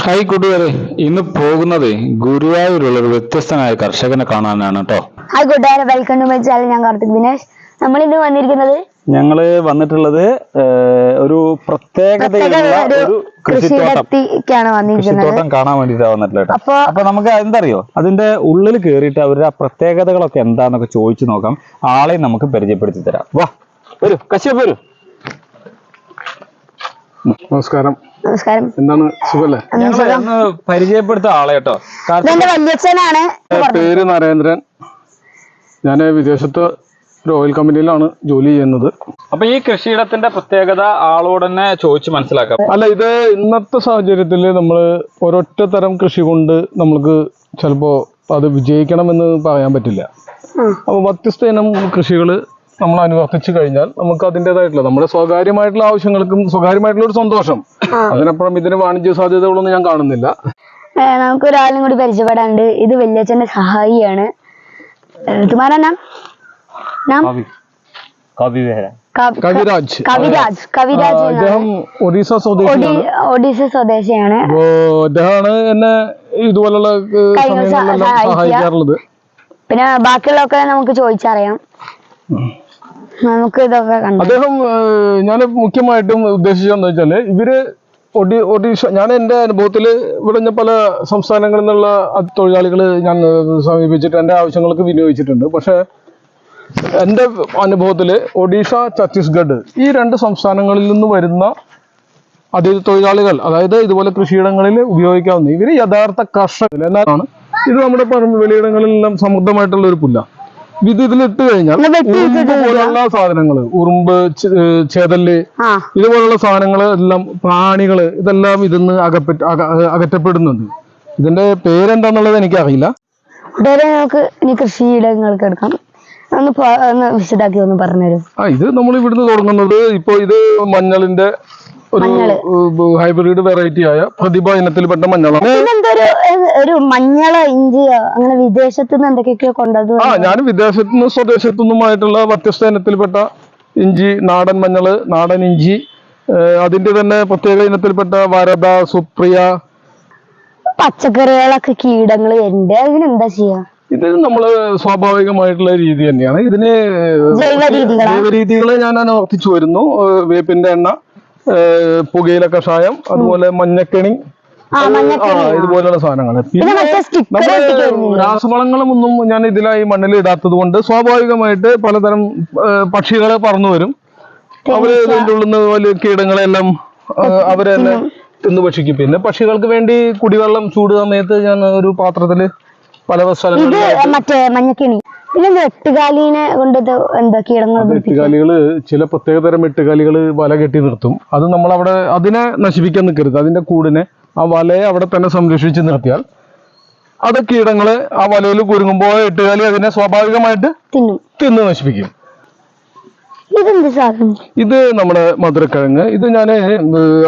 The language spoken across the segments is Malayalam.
ഹായ് കൂട്ടുകാരെ, ഇന്ന് പോകുന്നത് ഗുരുവായൂരുള്ള ഒരു വ്യത്യസ്തനായ കർഷകനെ കാണാനാണ് കേട്ടോ. ഹായ് കൂട്ടുകാരെ, വെൽക്കം ടു മൈ ചാനൽ. ഞാൻ കാർത്തിക് ദിനേശ്. നമ്മൾ ഇന്ന് വന്നിട്ടുള്ളത് ഒരു പ്രത്യേകതയുള്ള ഒരു കൃഷിത്തോട്ടം കാണാൻ വേണ്ടിയിട്ടാണ് വന്നിട്ടുള്ളത്. അപ്പൊ നമുക്ക് എന്തറിയോ, അതിന്റെ ഉള്ളിൽ കയറിയിട്ട് അവരുടെ ആ പ്രത്യേകതകളൊക്കെ എന്താന്നൊക്കെ ചോദിച്ചു നോക്കാം. ആളെ നമുക്ക് പരിചയപ്പെടുത്തി തരാം. വാ, വരൂ കശ്യപ്, വരൂ. നമസ്കാരം. നമസ്കാരം. എന്താണ്, സുഖല്ലേ? പരിചയപ്പെടുത്ത ആളെ കേട്ടോ. പേര് നരേന്ദ്രൻ. ഞാൻ വിദേശത്ത് ഒരു ഓയിൽ കമ്പനിയിലാണ് ജോലി ചെയ്യുന്നത്. അപ്പൊ ഈ കൃഷിയിടത്തിന്റെ പ്രത്യേകത ആളോട് തന്നെ ചോദിച്ചു മനസ്സിലാക്കാം. അല്ല, ഇത് ഇന്നത്തെ സാഹചര്യത്തിൽ നമ്മൾ ഒരൊറ്റ തരം കൃഷി കൊണ്ട് നമുക്ക് ചിലപ്പോ അത് വിജയിക്കണമെന്ന് പറയാൻ പറ്റില്ല. അപ്പൊ വ്യത്യസ്ത ഇനം കൃഷികൾ നമ്മൾ അനുവർത്തിച്ചു കഴിഞ്ഞാൽ നമുക്ക് അതിൻ്റെതായിട്ടുള്ള നമ്മുടെ സ്വകാര്യമായിട്ടുള്ള ആവശ്യങ്ങൾക്കും സ്വകാര്യമായിട്ടുള്ള ഒരു സന്തോഷം, അതിനപ്പുറം ഇതിന് വാണിജ്യ സാധ്യതകളൊന്നും ഞാൻ കാണുന്നില്ല. നമുക്ക് ഒരാളും കൂടി പരിചയപ്പെടാണ്ട്. ഇത് വല്യച്ഛന്റെ സഹായിയാണ്. അദ്ദേഹം ഒഡീസ സ്വദേശിയാണ്. അദ്ദേഹമാണ് എന്നെ ഇതുപോലുള്ള സഹായിക്കാറുള്ളത്. പിന്നെ ബാക്കിയുള്ളതൊക്കെ നമുക്ക് ചോദിച്ചറിയാം. നമുക്ക് ഇതൊക്കെ അദ്ദേഹം ഞാൻ മുഖ്യമായിട്ടും ഉദ്ദേശിച്ചതെന്ന് വെച്ചാല് ഇവര് ഒഡീഷ, ഞാൻ എൻ്റെ അനുഭവത്തില് ഇവിടെ പല സംസ്ഥാനങ്ങളിൽ നിന്നുള്ള തൊഴിലാളികൾ ഞാൻ സമീപിച്ചിട്ട് എൻ്റെ ആവശ്യങ്ങൾക്ക് വിനിയോഗിച്ചിട്ടുണ്ട്. പക്ഷെ എൻ്റെ അനുഭവത്തില് ഒഡീഷ, ഛത്തീസ്ഗഡ് ഈ രണ്ട് സംസ്ഥാനങ്ങളിൽ നിന്ന് വരുന്ന അതിഥി തൊഴിലാളികൾ, അതായത് ഇതുപോലെ കൃഷിയിടങ്ങളിൽ ഉപയോഗിക്കാവുന്ന ഇവര് യഥാർത്ഥ കർഷകർ എന്നാണ്. ഇത് നമ്മുടെ വെളിയിടങ്ങളിലെല്ലാം സമൃദ്ധമായിട്ടുള്ള ഒരു പുല്ല. ഇത് ഇതിലിട്ട് കഴിഞ്ഞാൽ ഉറുമ്പ് പോലുള്ള സാധനങ്ങള്, ഉറുമ്പ്, ചേതല്, ഇതുപോലുള്ള സാധനങ്ങള് എല്ലാം, പ്രാണികള്, ഇതെല്ലാം ഇതിന്ന് അകറ്റപ്പെടുന്നുണ്ട്. ഇതിന്റെ പേരെന്താന്നുള്ളത് എനിക്കറിയില്ല. നമുക്ക് ഇനി കൃഷിയിടങ്ങൾക്ക് എടുക്കാം. വിശദാക്കി ഒന്ന് പറഞ്ഞുതരും. ഇത് നമ്മൾ ഇവിടുന്ന് തുടങ്ങുന്നത്, ഇപ്പൊ ഇത് മഞ്ഞളിന്റെ ഒരു ഹൈബ്രിഡ് വെറൈറ്റി ആയ പ്രതിഭ ഇനത്തിൽപ്പെട്ട മഞ്ഞളാണ്. ഒരു മഞ്ഞളോ ഇഞ്ചിയോ അങ്ങനെ വിദേശത്ത് നിന്ന് എന്തൊക്കെയൊക്കെയോ കൊണ്ടുവന്നു. ഞാൻ വിദേശത്തു നിന്നും സ്വദേശത്തു നിന്നുമായിട്ടുള്ള വ്യത്യസ്ത ഇനത്തിൽപ്പെട്ട ഇഞ്ചി, നാടൻ മഞ്ഞള്, നാടൻ ഇഞ്ചി, അതിന്റെ തന്നെ പ്രത്യേക ഇനത്തിൽപ്പെട്ട വരദ, സുപ്രിയ. പച്ചക്കറികളൊക്കെ കീടങ്ങൾ വരുന്നുണ്ട്, അതിനെന്താ ചെയ്യാ? ഇത് നമ്മള് സ്വാഭാവികമായിട്ടുള്ള രീതി തന്നെയാണ്. ഇതിന് ജൈവരീതികളെ ഞാൻ അനുവർത്തിച്ചു വരുന്നു. വേപ്പിന്റെ എണ്ണ, പുകയില കഷായം, അതുപോലെ മഞ്ഞക്കെണി, ഇതുപോലുള്ള സാധനങ്ങൾ. പിന്നെ രാസവളങ്ങളൊന്നും ഞാൻ ഇതിലായി മണ്ണിൽ ഇടാത്തത് കൊണ്ട് സ്വാഭാവികമായിട്ട് പലതരം പക്ഷികളെ പറന്നു വരും. അവര് ഇതിൻ്റെ ഉള്ളിൽ നിന്ന് വലിയ കീടങ്ങളെല്ലാം അവരെ തന്നെ തിന്നു ഭക്ഷിക്കും. പിന്നെ പക്ഷികൾക്ക് വേണ്ടി കുടിവെള്ളം ചൂട് സമയത്ത് ഞാൻ ഒരു പാത്രത്തില് പല സ്ഥലങ്ങളിലും. എട്ടുകാലികള്, ചില പ്രത്യേകതരം എട്ടുകാലികള് വല കെട്ടി നിർത്തും. അത് നമ്മൾ അവിടെ അതിനെ നശിപ്പിക്കാൻ നിൽക്കരുത്. അതിന്റെ കൂടിനെ, ആ വലയെ അവിടെ തന്നെ സംരക്ഷിച്ച് നിർത്തിയാൽ അത് കീടങ്ങള് ആ വലയിൽ കുരുങ്ങുമ്പോൾ എട്ടുകാലി അതിനെ സ്വാഭാവികമായിട്ട് തിന്ന് നശിപ്പിക്കും. ഇത് നമ്മുടെ മധുരക്കിഴങ്ങ്. ഇത് ഞാൻ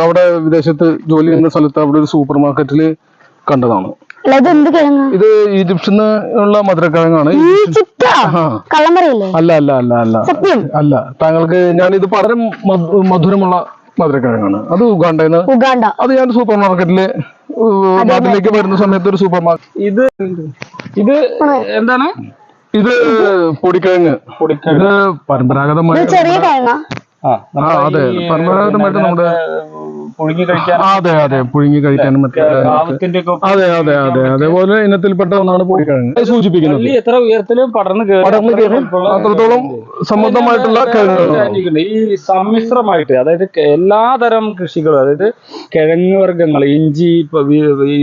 അവിടെ വിദേശത്ത് ജോലി ചെയ്യുന്ന സ്ഥലത്ത് അവിടെ ഒരു സൂപ്പർ മാർക്കറ്റില് കണ്ടതാണ്. ഇത് ഈജിപ്തിൽ നിന്നുള്ള മധുരക്കിഴങ്ങാണ്. അല്ല അല്ല അല്ല അല്ല അല്ല താങ്കൾക്ക് ഞാൻ ഇത് വളരെ മധുരമുള്ള മധുരക്കിഴങ്ങാണ്. അത് ഉഗാണ്ടയിൽ നിന്ന്. അത് ഞാൻ സൂപ്പർ മാർക്കറ്റില് നാട്ടിലേക്ക് വരുന്ന സമയത്ത് ഒരു സൂപ്പർ മാർക്കറ്റ്. ഇത് എന്താണ്? ഇത് പൊടിക്കിഴങ്ങ്. ഇത് പരമ്പരാഗതമായി അതെ, പരമ്പരാഗതമായിട്ട് നമ്മുടെ പുഴുങ്ങി കഴിക്കാനും അതെ അതെ അതെ അതേപോലെ ഇനത്തിൽപ്പെട്ട ഒന്നാണ് പൊടിക്കിഴങ്ങ് സൂചിപ്പിക്കുന്നത്. എത്ര ഉയരത്തിലും പടർന്നു കയറി അത്രത്തോളം സമൃദ്ധമായിട്ടുള്ള കിഴങ്ങുകൾ. ഈ സമ്മിശ്രമായിട്ട്, അതായത് എല്ലാതരം കൃഷികളും, അതായത് കിഴങ്ങ് വർഗ്ഗങ്ങൾ, ഇഞ്ചി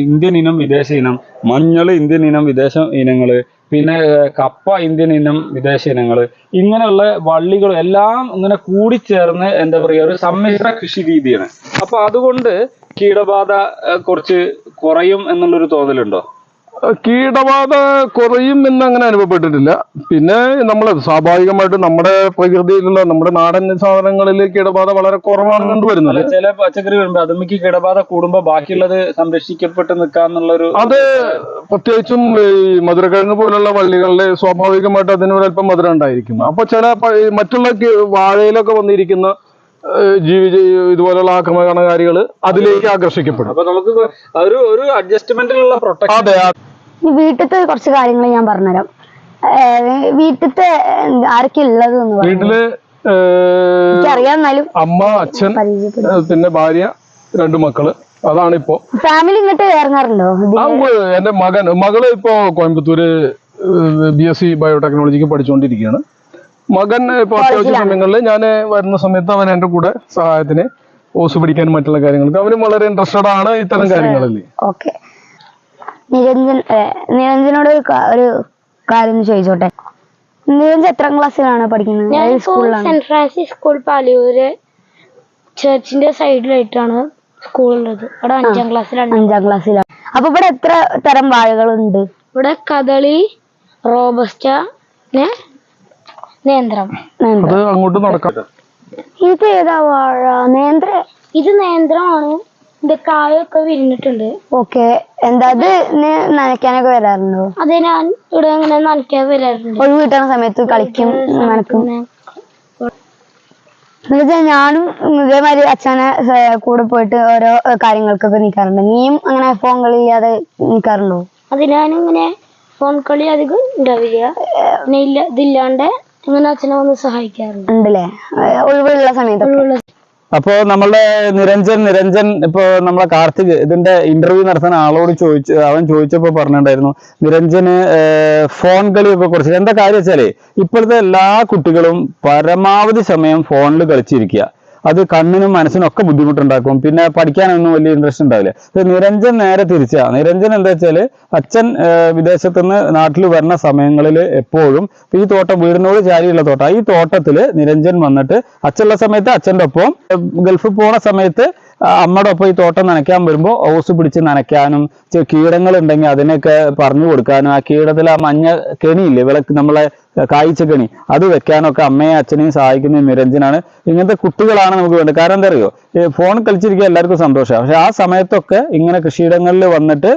ഇന്ത്യൻ ഇനം, വിദേശ ഇനം, മഞ്ഞള് ഇന്ത്യൻ ഇനം, വിദേശ ഇനങ്ങള്, പിന്നെ കപ്പ ഇന്ത്യൻ ഇനം, വിദേശ ഇനങ്ങള്, ഇങ്ങനെയുള്ള വള്ളികൾ എല്ലാം ഇങ്ങനെ കൂടിച്ചേർന്ന് എന്താ പറയുക, ഒരു സമ്മിശ്ര കൃഷി രീതിയാണ്. അപ്പൊ അതുകൊണ്ട് കീടബാധ കുറച്ച് കുറയും എന്നുള്ളൊരു തോന്നലുണ്ടോ? കീടബാധ കുറയും എന്ന് അങ്ങനെ അനുഭവപ്പെട്ടിട്ടില്ല. പിന്നെ നമ്മൾ സ്വാഭാവികമായിട്ട് നമ്മുടെ പ്രകൃതിയിലുള്ള നമ്മുടെ നാടൻ സാധനങ്ങളിൽ കീടബാധ വളരെ കുറവാണ് കണ്ടുവരുന്നത്. ചില പച്ചക്കറികളുണ്ട് അതിലേക്ക് കീടബാധ കൂടുമ്പോ ബാക്കിയുള്ളത് സംരക്ഷിക്കപ്പെട്ട് നിൽക്കാന്നുള്ളൊരു, അത് പ്രത്യേകിച്ചും ഈ മധുരക്കിഴങ്ങ് പോലുള്ള വള്ളികളിൽ സ്വാഭാവികമായിട്ട് അതിനൊരല്പം മധുരം ഉണ്ടായിരിക്കും. അപ്പൊ ചില മറ്റുള്ള വാഴയിലൊക്കെ വന്നിരിക്കുന്ന ഇതുപോലുള്ള ആക്രമണകാരികൾ അതിലേക്ക് ആകർഷിക്കപ്പെടും. അപ്പൊ നമുക്ക് ഒരു അഡ്ജസ്റ്റ്മെന്റിലുള്ള പ്രൊട്ടക്ഷൻ. അതെ. ഈ വീട്ടിലത്തെ കുറച്ച് കാര്യങ്ങൾ ഞാൻ പറഞ്ഞുതരാം. വീട്ടിലത്തെ ആരൊക്കെ ഉള്ളത് എന്ന് പറഞ്ഞു. വീട്ടില് അറിയാന്നാലും അമ്മ, അച്ഛൻ, പിന്നെ ഭാര്യ, 2 മക്കള്. അതാണിപ്പോ. ഫാമിലി ഇങ്ങോട്ട് ഇറങ്ങാറുണ്ടോ? എന്റെ മകള് ഇപ്പോ കോയമ്പത്തൂര് BSc ബയോടെക്നോളജിക്ക് പഠിച്ചുകൊണ്ടിരിക്കുകയാണ്. മകൻ ഇപ്പൊ അത്യാവശ്യ സമയങ്ങളിൽ ഞാൻ വരുന്ന സമയത്ത് അവൻ എന്റെ കൂടെ സഹായത്തിന് ഓസ് പിടിക്കാനും മറ്റുള്ള കാര്യങ്ങൾക്ക് അവനും വളരെ ഇൻട്രസ്റ്റഡ് ആണ് ഇത്തരം കാര്യങ്ങളിൽ. ഓക്കെ, നിരഞ്ജനോട് ഒരു കാര്യം ചോദിച്ചോട്ടെ. നിരഞ്ജൻ എത്രാം ക്ലാസ്സിലാണ് പഠിക്കുന്നത്? സെന്റ് ഫ്രാൻസിസ് സ്കൂൾ പാലയൂര് ചർച്ചിന്റെ സൈഡിലായിട്ടാണ് സ്കൂളുള്ളത്. അവിടെ 5ാം ക്ലാസ്സിലാണ്. 5ാം ക്ലാസ്സിലാണ്. അപ്പൊ ഇവിടെ എത്ര തരം വാഴകളുണ്ട്? ഇവിടെ കദളി, റോബസ്റ്റ, നേന്ത്രം. അങ്ങോട്ട് നടക്കാം. ഇത് ഏതാ വാഴ? ഇത് നേന്ത്രമാണ്. ഇതിന്റെ കായൊക്കെ വിരിഞ്ഞിട്ടുണ്ട്. ഓക്കെ, എന്താ അത് നനയ്ക്കാനൊക്കെ വരാറുണ്ടോ? അതെ, ഞാൻ ഇവിടെ അങ്ങനെ നനയ്ക്കാൻ വരാറുണ്ട്. ഒഴിവ് കിട്ടുന്ന സമയത്ത് കളിക്കും, നനക്കും. ഞാനും ഇതേമാതിരി അച്ഛനെ കൂടെ പോയിട്ട് ഓരോ കാര്യങ്ങൾക്കൊക്കെ നിൽക്കാറുണ്ട്. നീയും അങ്ങനെ ഫോൺ കളില്ലാതെ നിൽക്കാറുണ്ടോ? അത് ഞാനിങ്ങനെ ഫോൺ കളി അധികം ഉണ്ടാവില്ല. ഇതില്ലാണ്ട് ഇങ്ങനെ അച്ഛനെ വന്ന് സഹായിക്കാറുണ്ട്. ഉണ്ടല്ലേ, ഒഴിവുള്ള സമയത്ത്. അപ്പോ നമ്മളുടെ നിരഞ്ജൻ ഇപ്പൊ നമ്മളെ കാർത്തിക് ഇതിന്റെ ഇന്റർവ്യൂ നടത്താൻ ആളോട് അവൻ ചോദിച്ചപ്പോ പറഞ്ഞിട്ടുണ്ടായിരുന്നു നിരഞ്ജന് ഫോൺ കളിയൊക്കെ കുറിച്ച്. എന്താ കാര്യം വെച്ചാലേ ഇപ്പോഴത്തെ എല്ലാ കുട്ടികളും പരമാവധി സമയം ഫോണിൽ കളിച്ചിരിക്കുക. അത് കണ്ണിനും മനസ്സിനും ഒക്കെ ബുദ്ധിമുട്ടുണ്ടാക്കും. പിന്നെ പഠിക്കാനൊന്നും വലിയ ഇൻട്രസ്റ്റ് ഉണ്ടാവില്ല. നിരഞ്ജൻ നേരെ തിരിച്ചാ. നിരഞ്ജൻ എന്താ വെച്ചാല് അച്ഛൻ വിദേശത്തുനിന്ന് നാട്ടിൽ വരുന്ന സമയങ്ങളിൽ എപ്പോഴും ഈ തോട്ടം വീടിനോട് ചാരിയുള്ള തോട്ടം. ഈ തോട്ടത്തില് നിരഞ്ജൻ വന്നിട്ട് അച്ഛനുള്ള സമയത്ത് അച്ഛൻ്റെ ഒപ്പം, ഗൾഫിൽ പോണ സമയത്ത് അമ്മയുടെ ഒപ്പം ഈ തോട്ടം നനയ്ക്കാൻ വരുമ്പോൾ ഓസ് പിടിച്ച് നനയ്ക്കാനും കീടങ്ങൾ ഉണ്ടെങ്കിൽ അതിനൊക്കെ പറഞ്ഞു കൊടുക്കാനും ആ കീടത്തിൽ ആ മഞ്ഞ കെണിയില്ലേ വിളക്ക് നമ്മളെ കായ്ച്ച കെണി അത് വെക്കാനൊക്കെ അമ്മയും അച്ഛനെയും സഹായിക്കുന്ന നിരഞ്ജനാണ്. ഇങ്ങനത്തെ കുട്ടികളാണ് നമുക്ക് വേണ്ടത്. കാരണം എന്താ അറിയോ, ഫോൺ കളിച്ചിരിക്കുക എല്ലാവർക്കും സന്തോഷമാണ്. പക്ഷെ ആ സമയത്തൊക്കെ ഇങ്ങനെ കൃഷിയിടങ്ങളിൽ വന്നിട്ട്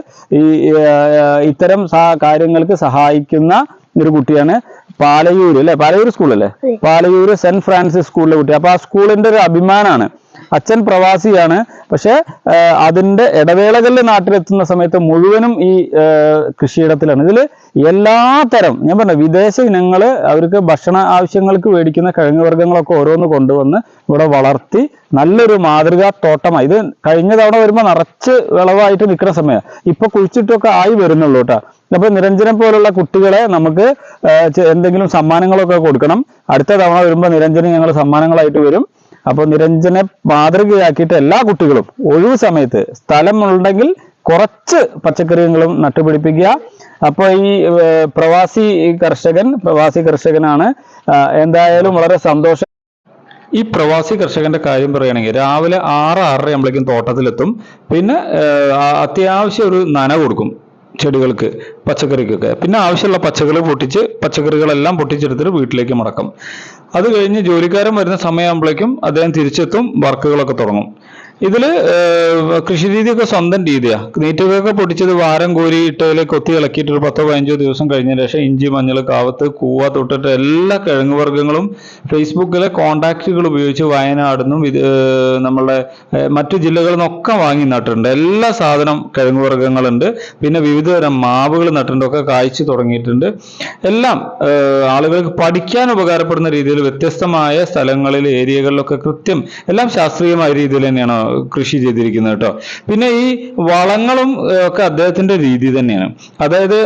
ഇത്തരം കാര്യങ്ങൾക്ക് സഹായിക്കുന്ന ഒരു കുട്ടിയാണ് പാലയൂര് അല്ലെ, പാലയൂർ സ്കൂളല്ലേ, പാലയൂര് സെന്റ് ഫ്രാൻസിസ് സ്കൂളിലെ കുട്ടി. അപ്പൊ ആ സ്കൂളിന്റെ ഒരു അഭിമാനമാണ്. അച്ഛൻ പ്രവാസിയാണ്, പക്ഷെ അതിന്റെ ഇടവേളകളിൽ നാട്ടിലെത്തുന്ന സമയത്ത് മുഴുവനും ഈ കൃഷിയിടത്തിലാണ്. ഇതിൽ എല്ലാ തരം ഞാൻ പറഞ്ഞ വിദേശ ഇനങ്ങൾ അവർക്ക് ഭക്ഷണ ആവശ്യങ്ങൾക്ക് മേടിക്കുന്ന കിഴങ്ങ് വർഗ്ഗങ്ങളൊക്കെ ഓരോന്ന് കൊണ്ടുവന്ന് ഇവിടെ വളർത്തി നല്ലൊരു മാതൃകാ തോട്ടമായി. ഇത് കഴിഞ്ഞ തവണ വരുമ്പോൾ നിറച്ച് വിളവായിട്ട് നിൽക്കുന്ന സമയം, ഇപ്പൊ കുഴിച്ചിട്ടൊക്കെ ആയി വരുന്നുള്ളൂ കേട്ടോ. അപ്പൊ നിരഞ്ജനെ പോലുള്ള കുട്ടികളെ നമുക്ക് എന്തെങ്കിലും സമ്മാനങ്ങളൊക്കെ കൊടുക്കണം. അടുത്ത തവണ വരുമ്പോൾ നിരഞ്ജന് ഞങ്ങൾ സമ്മാനങ്ങളായിട്ട് വരും. അപ്പോൾ നിരഞ്ജനെ മാതൃകയാക്കിയിട്ട് എല്ലാ കുട്ടികളും ഒഴിവ് സമയത്ത് സ്ഥലമുണ്ടെങ്കിൽ കുറച്ച് പച്ചക്കറികളും നട്ടുപിടിപ്പിക്കുക. അപ്പോൾ ഈ പ്രവാസി കർഷകനാണ്. എന്തായാലും വളരെ സന്തോഷം. ഈ പ്രവാസി കർഷകന്റെ കാര്യം പറയുകയാണെങ്കിൽ രാവിലെ 6-6:30 ആകുമ്പോഴേക്കും തോട്ടത്തിലെത്തും. പിന്നെ അത്യാവശ്യം ഒരു നന കൊടുക്കും ചെടികൾക്ക്, പച്ചക്കറിക്കൊക്കെ. പിന്നെ ആവശ്യമുള്ള പച്ചക്കറികളെല്ലാം പൊട്ടിച്ചെടുത്തിട്ട് വീട്ടിലേക്ക് മടക്കും. അത് കഴിഞ്ഞ് ജോലിക്കാരൻ വരുന്ന സമയമാകുമ്പോഴേക്കും അദ്ദേഹം തിരിച്ചെത്തും, വർക്കുകളൊക്കെ തുടങ്ങും. ഇതിൽ കൃഷി രീതിയൊക്കെ സ്വന്തം രീതിയാണ്. നീറ്റുകൊക്കെ പൊടിച്ചത് വാരം കോരി ഇട്ടതിൽ കൊത്തി ഇളക്കിയിട്ട് ഒരു 10-15 ദിവസം കഴിഞ്ഞതിന് ശേഷം ഇഞ്ചി, മഞ്ഞൾ, കാവത്ത്, കൂവ തൊട്ടിട്ട് എല്ലാ കിഴങ്ങ് വർഗ്ഗങ്ങളും ഫേസ്ബുക്കിലെ കോണ്ടാക്റ്റുകൾ ഉപയോഗിച്ച് വയനാടുന്നും നമ്മളുടെ മറ്റു ജില്ലകളിൽ നിന്നൊക്കെ വാങ്ങി നട്ടിട്ടുണ്ട്. എല്ലാ സാധനം കിഴങ്ങ് വർഗ്ഗങ്ങളുണ്ട്. പിന്നെ വിവിധ തരം മാവുകൾ നട്ടിട്ടുണ്ട്, ഒക്കെ കായ്ച്ചു തുടങ്ങിയിട്ടുണ്ട്. എല്ലാം ആളുകൾക്ക് പഠിക്കാൻ ഉപകാരപ്പെടുന്ന രീതിയിൽ വ്യത്യസ്തമായ സ്ഥലങ്ങളിൽ ഏരിയകളിലൊക്കെ കൃത്യം എല്ലാം ശാസ്ത്രീയമായ രീതിയിൽ തന്നെയാണ് കൃഷി ചെയ്തിരിക്കുന്നത് കേട്ടോ. പിന്നെ ഈ വളങ്ങളും ഒക്കെ അദ്ദേഹത്തിന്റെ രീതി തന്നെയാണ്. അതായത്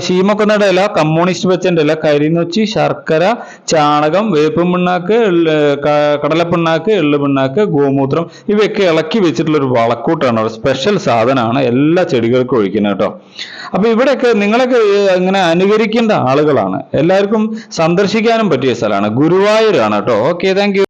ശീമക്കൊന്നയുടെ ഇല, കമ്മ്യൂണിസ്റ്റ് പച്ചന്റെ ഇല, കരിനൊച്ചി, ശർക്കര, ചാണകം, വേപ്പും പിണ്ണാക്ക്, കടലപ്പിണ്ണാക്ക്, എള്ളുപിണ്ണാക്ക്, ഗോമൂത്രം ഇവയൊക്കെ ഇളക്കി വെച്ചിട്ടുള്ള ഒരു വളക്കൂട്ടാണ്. ഒരു സ്പെഷ്യൽ സാധനമാണ് എല്ലാ ചെടികൾക്കും ഒഴിക്കുന്നത് കേട്ടോ. അപ്പൊ ഇവിടെയൊക്കെ നിങ്ങളൊക്കെ ഇങ്ങനെ അനുകരിക്കേണ്ട ആളുകളാണ്. എല്ലാവർക്കും സന്ദർശിക്കാനും പറ്റിയ സ്ഥലമാണ്. ഗുരുവായൂരാണ് കേട്ടോ. Okay, thank you.